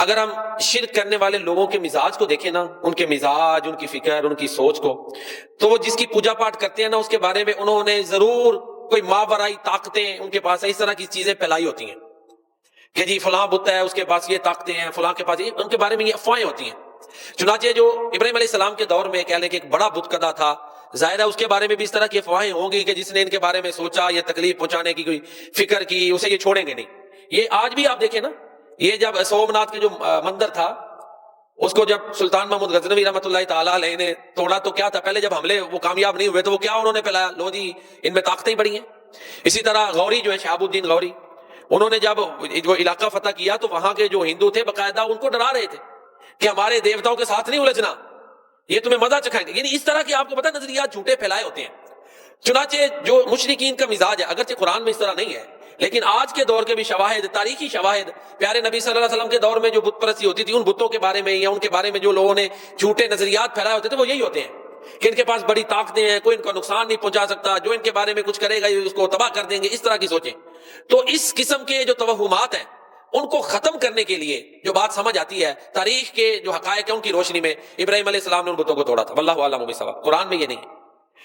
اگر ہم شرک کرنے والے لوگوں کے مزاج کو دیکھیں نا، ان کے مزاج، ان کی فکر، ان کی سوچ کو، تو وہ جس کی پوجا پاٹ کرتے ہیں نا اس کے بارے میں انہوں نے ضرور کوئی ماورائی طاقتیں ان کے پاس اس طرح کی چیزیں پھیلائی ہوتی ہیں کہ جی فلاں بت ہے اس کے پاس یہ طاقتیں ہیں، فلاں کے پاس ان کے بارے میں یہ افواہیں ہوتی ہیں۔ چنانچہ جو ابراہیم علیہ السلام کے دور میں کہہ لیں کہ ایک بڑا بت کدا تھا، ظاہر ہے اس کے بارے میں بھی اس طرح کی افواہیں ہوں گی کہ جس نے ان کے بارے میں سوچا یا تکلیف پہنچانے کی کوئی فکر کی، اسے یہ چھوڑیں گے نہیں۔ یہ آج بھی آپ دیکھیں نا، یہ جب سومناتھ کے جو مندر تھا اس کو جب سلطان محمود غزنوی رحمۃ اللہ تعالیٰ علیہ نے توڑا تو کیا تھا، پہلے جب حملے وہ کامیاب نہیں ہوئے تو وہ کیا انہوں نے پھیلایا، لو جی ان میں طاقتیں بڑی ہیں۔ اسی طرح غوری جو ہے شہاب الدین غوری، انہوں نے جب وہ علاقہ فتح کیا تو وہاں کے جو ہندو تھے باقاعدہ ان کو ڈرا رہے تھے کہ ہمارے دیوتاؤں کے ساتھ نہیں الجھنا، یہ تمہیں مزہ چکھائیں گے۔ یعنی اس طرح کے آپ کو پتہ نظریات جھوٹے پھیلائے ہوتے ہیں۔ چنانچہ جو مشرکین کا مزاج ہے، اگرچہ قرآن میں اس طرح نہیں ہے لیکن آج کے دور کے بھی شواہد، تاریخی شواہد، پیارے نبی صلی اللہ علیہ وسلم کے دور میں جو بت پرستی ہوتی تھی ان بتوں کے بارے میں یا ان کے بارے میں جو لوگوں نے جھوٹے نظریات پھیلائے ہوتے تھے وہ یہی ہوتے ہیں کہ ان کے پاس بڑی طاقتیں ہیں، کوئی ان کا نقصان نہیں پہنچا سکتا، جو ان کے بارے میں کچھ کرے گا یہ اس کو تباہ کر دیں گے، اس طرح کی سوچیں۔ تو اس قسم کے جو توہمات ہیں ان کو ختم کرنے کے لیے جو بات سمجھ آتی ہے، تاریخ کے جو حقائق ہیں ان کی روشنی میں ابراہیم علیہ السلام نے ان بتوں کو توڑا تھا، واللہ اعلم بالصواب۔ قرآن میں یہ نہیں ہے۔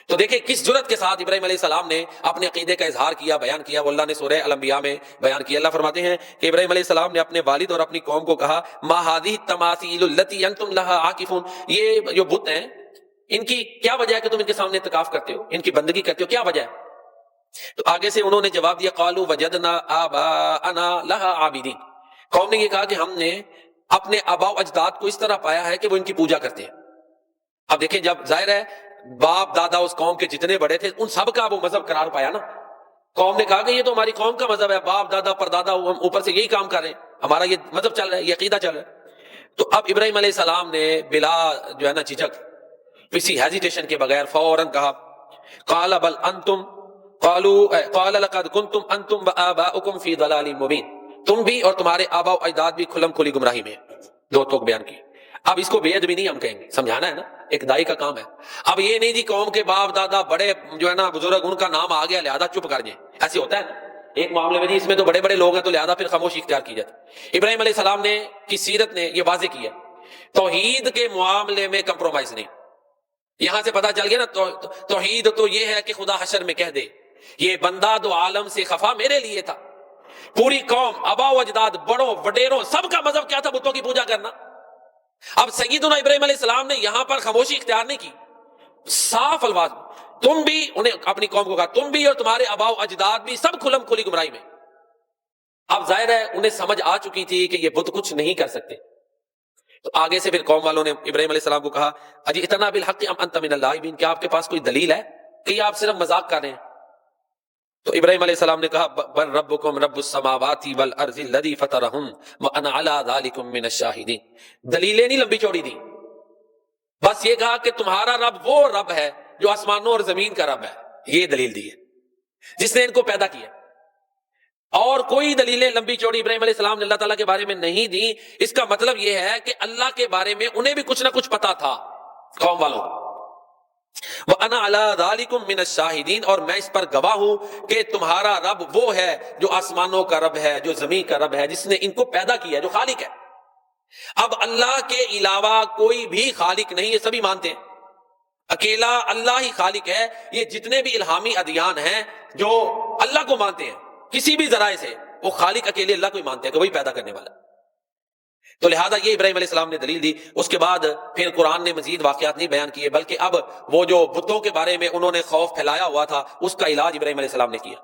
تو دیکھیں کس جرأت کے ساتھ ابراہیم علیہ السلام نے اپنے عقیدے کا اظہار کیا، بیان کیا، وہ اللہ نے سورہ الانبیاء میں بیان کیا۔ اللہ فرماتے ہیں کہ ابراہیم علیہ السلام نے اپنے والد اور اپنی قوم کو کہا ما هذه التماثيل التي انتم لها عاکفون، یہ جو بت ہیں ان کی کیا وجہ ہے کہ تم ان کے سامنے اعتکاف کرتے ہو، ان کی بندگی کرتے ہو، کیا وجہ ہے؟ تو آگے سے انہوں نے جواب دیا قالوا وجدنا آباءنا لها عابدین، قوم نے یہ کہا کہ ہم نے اپنے آباء و اجداد کو اس طرح پایا ہے کہ وہ ان کی پوجا کرتے ہیں۔ اب دیکھیں جب ظاہر ہے باپ دادا اس قوم کے جتنے بڑے تھے ان سب کا وہ مذہب قرار پایا نا، قوم نے کہا کہ یہ تو ہماری قوم کا مذہب ہے، باپ دادا پردادا ہم اوپر سے یہی کام کر رہے ہیں، ہمارا یہ مذہب چل رہا ہے، یہ عقیدہ چل رہا ہے۔ تو اب ابراہیم علیہ السلام نے بلا جو ہے نا جھجک، کسی ہیزیٹیشن کے بغیر فوراً کہا قال بل انتم قال لقد کنتم انتم وآباؤکم فی ضلال مبین، تم بھی اور تمہارے آباء و اجداد بھی کھلم کھلی گمراہی میں، دو توک بیان کی۔ اب اس کو بے ادبی نہیں ہم کہیں گے، سمجھانا ہے نا، ایک دائی کا کام ہے۔ اب یہ نہیں جی قوم کے باپ دادا بڑے جو ہے نا بزرگ ان کا نام آ گیا لہذا چپ کر جائیں، ایسے ہوتا ہے نا ایک معاملے میں، جی اس میں تو بڑے بڑے لوگ ہیں تو لہذا پھر خاموشی اختیار کی جاتی۔ ابراہیم علیہ السلام نے کی سیرت نے یہ واضح کیا توحید کے معاملے میں کمپرومائز نہیں۔ یہاں سے پتا چل گیا نا توحید تو یہ ہے کہ خدا حشر میں کہہ دے یہ بندہ دو عالم سے خفا میرے لیے تھا۔ پوری قوم آباء و اجداد بڑوں وڈیروں سب کا مذہب کیا تھا؟ بتوں کی پوجا کرنا۔ اب سیدنا ابراہیم علیہ السلام نے یہاں پر خاموشی اختیار نہیں کی، صاف الفاظ تم بھی، انہیں اپنی قوم کو کہا تم بھی اور تمہارے آباء و اجداد بھی سب کھلم کھلی گمراہی میں۔ اب ظاہر ہے انہیں سمجھ آ چکی تھی کہ یہ بت کچھ نہیں کر سکتے۔ تو آگے سے پھر قوم والوں نے ابراہیم علیہ السلام کو کہا اجئتنا بالحق ام انت من اللاعبین، کیا آپ کے پاس کوئی دلیل ہے کہ یہ آپ صرف مذاق کر رہے ہیں؟ تو ابراہیم علیہ السلام نے کہا بل ربکم رب السماوات والارض الذی فطرہم وانا علی ذلکم من الشاہدین، دلیلیں نہیں لمبی چوڑی دی، بس یہ کہا کہ تمہارا رب وہ رب ہے جو آسمانوں اور زمین کا رب ہے، یہ دلیل دی ہے جس نے ان کو پیدا کیا۔ اور کوئی دلیلیں لمبی چوڑی ابراہیم علیہ السلام نے اللہ تعالیٰ کے بارے میں نہیں دی۔ اس کا مطلب یہ ہے کہ اللہ کے بارے میں انہیں بھی کچھ نہ کچھ پتا تھا قوم والوں کو۔ وَأَنَا عَلَىٰ ذَلِكُم مِّنَ الشَّاهِدِينَ، اور میں اس پر گواہ ہوں کہ تمہارا رب وہ ہے جو آسمانوں کا رب ہے، جو زمین کا رب ہے، جس نے ان کو پیدا کیا ہے، جو خالق ہے۔ اب اللہ کے علاوہ کوئی بھی خالق نہیں، یہ سبھی مانتے ہیں، اکیلا اللہ ہی خالق ہے۔ یہ جتنے بھی الہامی ادیان ہیں جو اللہ کو مانتے ہیں کسی بھی ذرائع سے، وہ خالق اکیلے اللہ کو ہی مانتے ہیں کہ وہی پیدا کرنے والا۔ تو لہٰذا یہ ابراہیم علیہ السلام نے دلیل دی۔ اس کے بعد پھر قرآن نے مزید واقعات نہیں بیان کیے، بلکہ اب وہ جو بتوں کے بارے میں انہوں نے خوف پھیلایا ہوا تھا اس کا علاج ابراہیم علیہ السلام نے کیا۔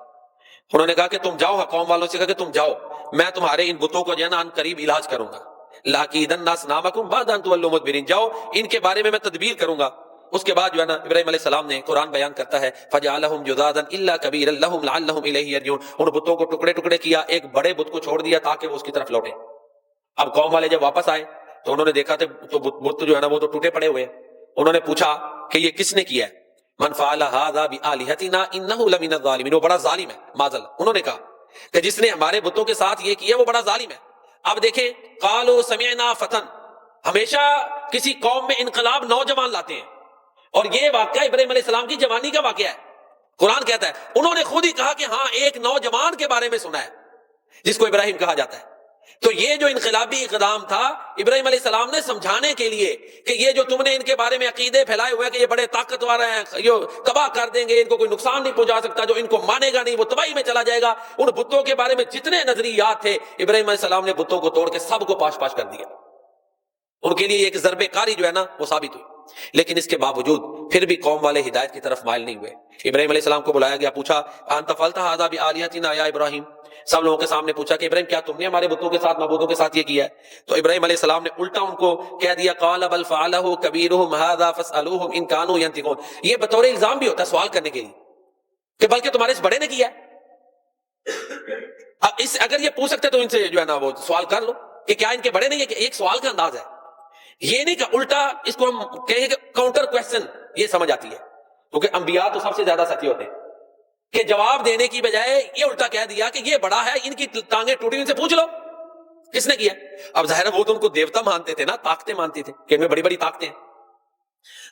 انہوں نے کہا کہ تم جاؤ، قوم والوں سے کہا کہ تم جاؤ، میں تمہارے ان بتوں کو جو ہے نا ان قریب علاج کروں گا۔ لَأَكِيدَنَّ أَصْنَامَكُمْ بَعْدَ أَن تُوَلُّوا مُدْبِرِينَ، جاؤ ان کے بارے میں تدبیر کروں گا۔ اس کے بعد جو ہے نا ابراہیم علیہ السلام نے قرآن بیان کرتا ہے فَجَعَلَهُمْ جُذَاذًا إِلَّا كَبِيرًا لَهُمْ لَعَلَّهُمْ إِلَيْهِ يَرْجِعُونَ، ان بتوں کو ٹکڑے ٹکڑے کیا، ایک بڑے بت کو چھوڑ دیا تاکہ وہ اس کی طرف لوٹے۔ اب قوم والے جب واپس آئے تو انہوں نے دیکھا تو بت جو ہے نا وہ تو ٹوٹے پڑے ہوئے۔ انہوں نے پوچھا کہ یہ کس نے کیا ہے؟ من فعل هذا بآلهتنا انه لمن الظالمین، وہ بڑا ظالم ہے، معاذ اللہ۔ انہوں نے کہا کہ جس نے ہمارے بتوں کے ساتھ یہ کیا وہ بڑا ظالم ہے۔ اب دیکھیں قالوا سمعنا فتى، ہمیشہ کسی قوم میں انقلاب نوجوان لاتے ہیں، اور یہ واقعہ ابراہیم علیہ السلام کی جوانی کا واقعہ ہے۔ قرآن کہتا ہے انہوں نے خود ہی کہا کہ ہاں ایک نوجوان کے بارے میں سنا ہے جس کو ابراہیم کہا جاتا ہے۔ تو یہ جو انقلابی اقدام تھا ابراہیم علیہ السلام نے سمجھانے کے لیے کہ یہ جو تم نے ان کے بارے میں عقیدے پھیلائے ہوئے کہ یہ بڑے طاقتور ہیں، یہ تباہ کر دیں گے، ان کو کوئی نقصان نہیں پہنچا سکتا، جو ان کو مانے گا نہیں وہ تباہی میں چلا جائے گا، ان بتوں کے بارے میں جتنے نظریات تھے ابراہیم علیہ السلام نے بتوں کو توڑ کے سب کو پاش پاش کر دیا. ان کے لیے ایک ضرب کاری جو ہے نا وہ ثابت ہوئی. لیکن اس کے باوجود پھر بھی قوم والے ہدایت کی طرف مائل نہیں ہوئے. ابراہیم علیہ السلام کو بلایا گیا، پوچھا انت فعلت ھذا بآلہتنا یا ابراہیم، سب لوگوں کے سامنے پوچھا کہ ابراہیم کیا تم نے ہمارے بتوں کے ساتھ معبودوں کے ساتھ یہ کیا ہے؟ تو ابراہیم علیہ السلام نے الٹا ان کو کہہ دیا قال بل فعلہ کبیرہم ھذا فاسألوہم ان کانوا ینطقون. یہ بطور الزام بھی ہوتا ہے سوال کرنے کے لیے کہ بلکہ تمہارے اس بڑے نے کیا ہے. اگر یہ پوچھ سکتے تو ان سے جو ہے نا وہ سوال کر لو کہ کیا ان کے بڑے نہیں ہے، کہ ایک سوال کا انداز ہے. یہ نہیں کہ الٹا اس کو ہم کہیں کہ کاؤنٹر کویسچن یہ سمجھ آتی ہے، کیونکہ انبیاء تو سب سے زیادہ سچے ہوتے ہیں، کہ جواب دینے کی بجائے یہ الٹا کہہ دیا کہ یہ بڑا ہے، ان کی ٹانگیں ٹوٹی، ان سے پوچھ لو کس نے کیا. اب ظاہر ہے وہ تو ان کو دیوتا مانتے تھے نا، طاقتیں مانتے تھے کہ ان میں بڑی بڑی طاقتیں ہیں.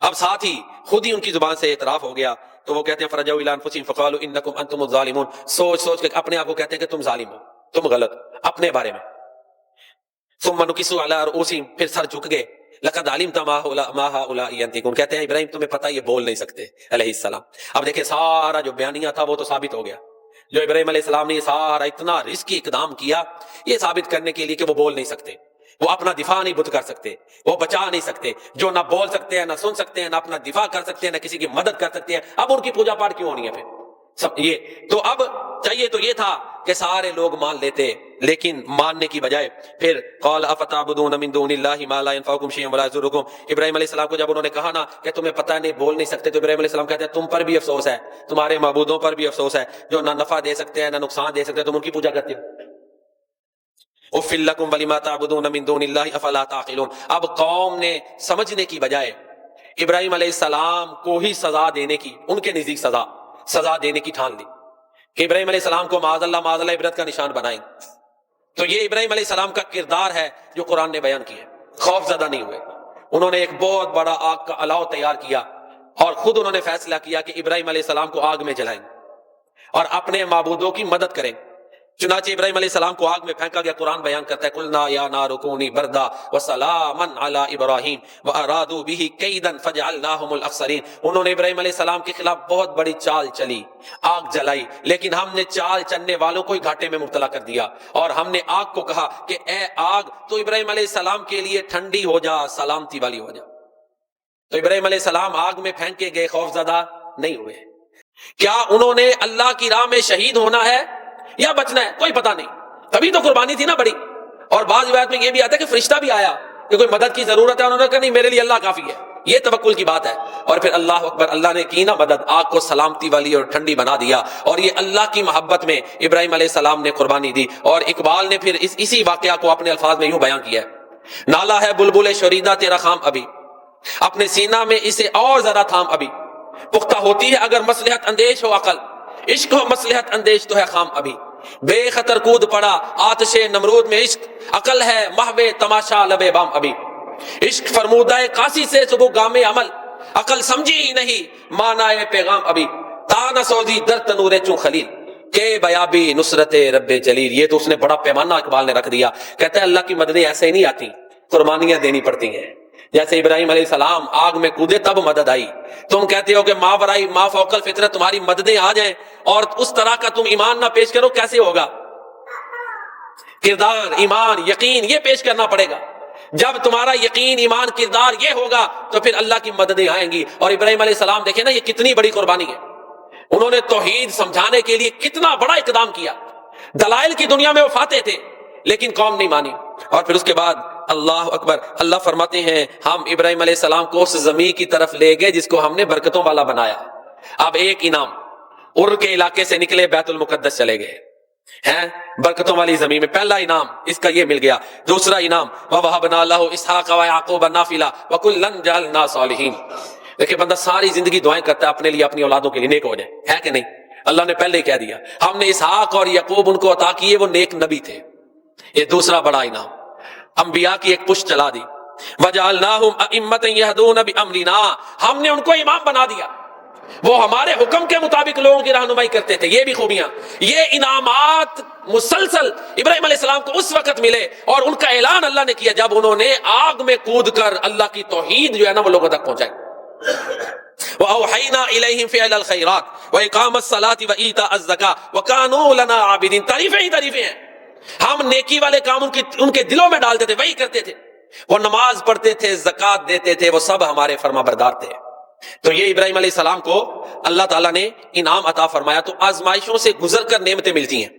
اب ساتھ ہی خود ہی ان کی زبان سے اعتراف ہو گیا تو وہ کہتے ہیں فرجعوا الی انفسہم فقالوا انکم انتم الظالمون. سوچ سوچ کے اپنے آپ کو کہتے ہیں کہ تم ظالم ہو، تم غلط اپنے بارے میں. ثم نکسوا علی رؤوسہم، پھر سر جھک گئے. لقد علمت ما هؤلاء ينطقون، کہتے ہیں ابراہیم تمہیں پتہ یہ بول نہیں سکتے علیہ السلام. اب دیکھیں سارا جو بیانیہ تھا وہ تو ثابت ہو گیا. جو ابراہیم علیہ السلام نے یہ سارا اتنا رسکی اقدام کیا یہ ثابت کرنے کے لیے کہ وہ بول نہیں سکتے، وہ اپنا دفاع نہیں بت کر سکتے، وہ بچا نہیں سکتے. جو نہ بول سکتے ہیں، نہ سن سکتے ہیں، نہ اپنا دفاع کر سکتے ہیں، نہ کسی کی مدد کر سکتے ہیں، اب ان کی پوجا پاٹ کیوں ہونی ہے پھر سب یہ. تو اب چاہیے تو یہ تھا کہ سارے لوگ مان لیتے، لیکن ماننے کی بجائے پھر قال افتعبدون من دون اللہ ما لا ينفعكم شيئا ولا يضركم. ابراہیم علیہ السلام کو جب انہوں نے کہا نا کہ تمہیں پتہ نہیں بول نہیں سکتے، تو ابراہیم علیہ السلام کہتے ہیں تم پر بھی افسوس ہے، تمہارے معبودوں پر بھی افسوس ہے جو نہ نفع دے سکتے ہیں نہ نقصان دے سکتے ہیں، تم ان کی پوجا کرتے ہو. اف لکم ولما تعبدون من دون اللہ افلا تعقلون. اب قوم نے سمجھنے کی بجائے ابراہیم علیہ السلام کو ہی سزا دینے کی، ان کے نزدیک سزا دینے کی ٹھان لی کہ ابراہیم علیہ السلام کو معاذ اللہ عبرت کا نشان بنائیں. تو یہ ابراہیم علیہ السلام کا کردار ہے جو قرآن نے بیان کیا. خوف زدہ نہیں ہوئے، انہوں نے ایک بہت بڑا آگ کا الاؤ تیار کیا اور خود انہوں نے فیصلہ کیا کہ ابراہیم علیہ السلام کو آگ میں جلائیں اور اپنے معبودوں کی مدد کریں. چنانچہ ابراہیم علیہ السلام کو آگ میں پھینکا گیا. قرآن بیان کرتا ہے قلنا یا نار کونی بردا وسلاما علی ابراہیم وارادوا به کیدا فجعلناهم الاخسرین. انہوں نے ابراہیم علیہ السلام کے خلاف بہت بڑی چال چلی، آگ جلائی، لیکن ہم نے چال چلنے والوں کو ہی گھاٹے میں مبتلا کر دیا. اور ہم نے آگ کو کہا کہ اے آگ تو ابراہیم علیہ السلام کے لیے ٹھنڈی ہو جا، سلامتی والی ہو جا. تو ابراہیم علیہ السلام آگ میں پھینکے گئے، خوف زدہ نہیں ہوئے. کیا انہوں نے اللہ کی راہ میں شہید ہونا ہے یا بچنا ہے؟ کوئی پتہ نہیں. تبھی تو قربانی تھی نا بڑی. اور بعض روایت میں یہ بھی آتا ہے کہ فرشتہ بھی آیا کہ کوئی مدد کی ضرورت ہے، انہوں نے کہا نہیں میرے لیے اللہ کافی ہے. یہ توکل کی بات ہے. اور پھر اللہ اکبر، اللہ نے کی نا مدد، آگ کو سلامتی والی اور ٹھنڈی بنا دیا. اور یہ اللہ کی محبت میں ابراہیم علیہ السلام نے قربانی دی. اور اقبال نے پھر اسی واقعہ کو اپنے الفاظ میں یوں بیان کیا ہے: نالا ہے بلبل شریدہ تیرا خام ابھی، اپنے سینہ میں اسے اور ذرا تھام ابھی. پختہ ہوتی ہے اگر مصلحت اندیش ہو عقل، عشق ہو مصلحت اندیش تو ہے خام ابھی. بے خطر کود پڑا آتش نمرود میں عشق، عقل ہے محو تماشا لبے بام ابھی. عشق فرمودہ قاسی سے صبح گام عمل، عقل سمجھی ہی نہیں معنی پیغام ابھی. تانا سوزی در تنور چون خلیل کہ بیابی نصرت رب جلیل. یہ تو اس نے بڑا پیمانہ اقبال نے رکھ دیا. کہتا ہے اللہ کی مددیں ایسے ہی نہیں آتی، قربانیاں دینی پڑتی ہیں. جیسے ابراہیم علیہ السلام آگ میں کودے تب مدد آئی. تم کہتے ہو کہ ما ورائی ما فوق الفطرت، تمہاری مددیں آ جائیں اور اس طرح کا تم ایمان نہ پیش کرو، کیسے ہوگا؟ کردار، ایمان، یقین یہ پیش کرنا پڑے گا. جب تمہارا یقین، ایمان، کردار یہ ہوگا تو پھر اللہ کی مددیں آئیں گی. اور ابراہیم علیہ السلام دیکھیں نا، یہ کتنی بڑی قربانی ہے. انہوں نے توحید سمجھانے کے لیے کتنا بڑا اقدام کیا. دلائل کی دنیا میں وہ فاتح تھے لیکن قوم نہیں مانی. اور پھر اس کے بعد اللہ اکبر، اللہ فرماتے ہیں ہم ابراہیم علیہ السلام کو اس زمین کی طرف لے گئے جس کو ہم نے برکتوں والا بنایا. اب ایک انعام، ار کے علاقے سے نکلے بیت المقدس چلے گئے ہیں برکتوں والی زمین میں. پہلا انعام اس کا یہ مل گیا. دوسرا انعام وَوَهَبْنَا لَهُ إِسْحَاقَ وَيَعْقُوبَ نَافِلًا وَكُلًّا جَعَلْنَا صَالِحِينَ. دیکھیں بندہ ساری زندگی دعائیں کرتا ہے اپنے لیے، اپنی اولادوں کے لیے نیک ہو جائے، ہے کہ نہیں؟ اللہ نے پہلے ہی کہہ دیا ہم نے اسحاق اور یعقوب ان کو عطا کیے، وہ نیک نبی تھے. یہ دوسرا بڑا انعام، انبیاء کی ایک پشت چلا دی. وَجَعَلْنَاهُمْ أَئِمَّةً يَهْدُونَ بِأَمْرِنَا، ہم نے ان کو امام بنا دیا. وہ ہمارے حکم کے مطابق لوگوں کی رہنمائی کرتے تھے. یہ بھی خوبیاں, یہ انعامات مسلسل ابراہیم علیہ السلام کو اس وقت ملے, اور ان کا اعلان اللہ نے کیا جب انہوں نے آگ میں کود کر اللہ کی توحید جو ہے نا وہ لوگوں تک پہنچائی. وَأَوْحَيْنَا إِلَيْهِمْ فِعْلَ الْخَيْرَاتِ وَإِقَامَ الصَّلَاةِ وَإِيتَاءَ الزَّكَاةِ وَكَانُوا لَنَا عَابِدِينَ. تعریفیں ہی تعریفیں ہیں. ہم نیکی والے کام ان کے دلوں میں ڈالتے تھے, وہی کرتے تھے. وہ نماز پڑھتے تھے, زکوٰۃ دیتے تھے, وہ سب ہمارے فرما بردار تھے. تو یہ ابراہیم علیہ السلام کو اللہ تعالیٰ نے انعام عطا فرمایا. تو آزمائشوں سے گزر کر نعمتیں ملتی ہیں.